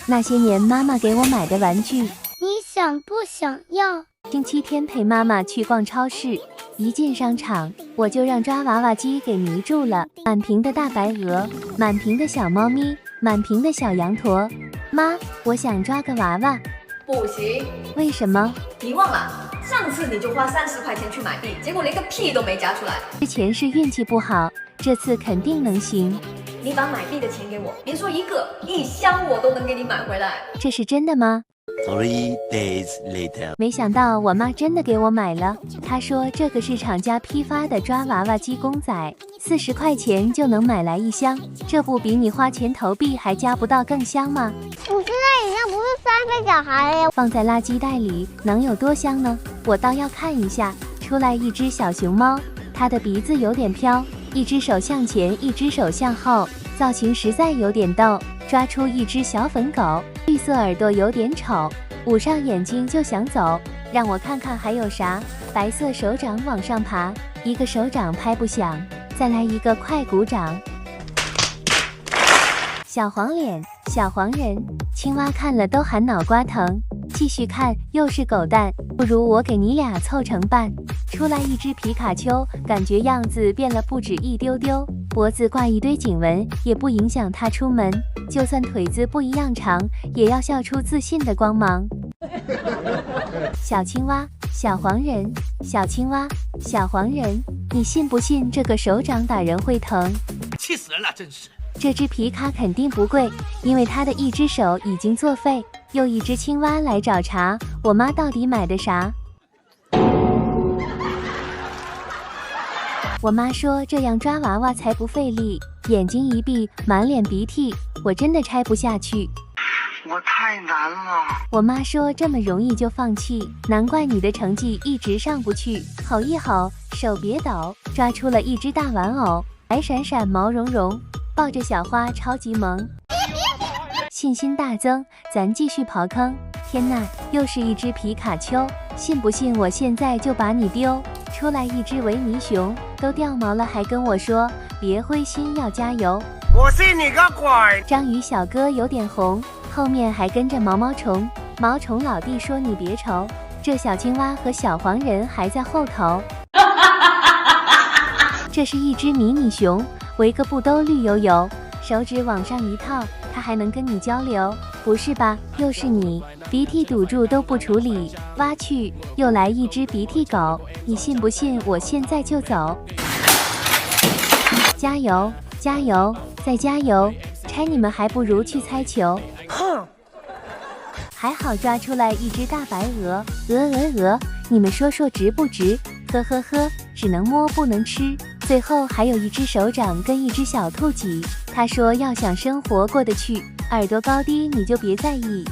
那些年妈妈给我买的玩具，你想不想要？星期天陪妈妈去逛超市，一进商场我就让抓娃娃机给迷住了，满屏的大白鹅，满屏的小猫咪，满屏的小羊驼。妈，我想抓个娃娃。不行，为什么？你忘了上次你就花30块钱去买币，结果连个屁都没夹出来。之前是运气不好，这次肯定能行。你把买币的钱给我，别说一个，1箱我都能给你买回来。这是真的吗？3 days later， 没想到我妈真的给我买了。她说这个是厂家批发的抓娃娃机公仔，40块钱就能买来1箱，这不比你花钱投币还夹不到更香吗？你现在已经不是3个小孩了，放在垃圾袋里能有多香呢？我倒要看一下。出来一只小熊猫，它的鼻子有点飘，一只手向前，一只手向后，造型实在有点逗。抓出一只小粉狗，绿色耳朵有点丑，捂上眼睛就想走。让我看看还有啥。白色手掌往上爬，一个手掌拍不响，再来一个快鼓掌。小黄脸，小黄人，青蛙看了都喊脑瓜疼。继续看，又是狗蛋，不如我给你俩凑成伴。出来一只皮卡丘，感觉样子变了不止一丢丢，脖子挂一堆颈纹，也不影响它出门，就算腿子不一样长，也要笑出自信的光芒。小青蛙，小黄人，小青蛙，小黄人，你信不信这个手掌打人会疼？气死人了，真是！这只皮卡肯定不贵，因为它的一只手已经作废。又一只青蛙来找茬，我妈到底买的啥？我妈说这样抓娃娃才不费力，眼睛一闭，满脸鼻涕，我真的拆不下去。我太难了。我妈说这么容易就放弃，难怪你的成绩一直上不去。吼一吼，手别抖，抓出了一只大玩偶，白闪闪毛茸茸，抱着小花超级萌。信心大增，咱继续刨坑。天呐，又是一只皮卡丘，信不信我现在就把你丢？出来一只维尼熊，都掉毛了还跟我说别灰心，要加油。我信你个鬼！章鱼小哥有点红，后面还跟着毛毛虫。毛虫老弟说你别愁，这小青蛙和小黄人还在后头。这是一只迷你熊，围个布兜绿油油，手指往上一套，它还能跟你交流？不是吧，又是你，鼻涕堵住都不处理，挖去！又来一只鼻涕狗，你信不信我现在就走？加油，加油，再加油！拆你们还不如去猜球。哼！还好抓出来一只大白鹅，你们说说值不值？呵呵呵，只能摸不能吃。最后还有一只手掌跟一只小兔几，他说要想生活过得去，耳朵高低你就别在意。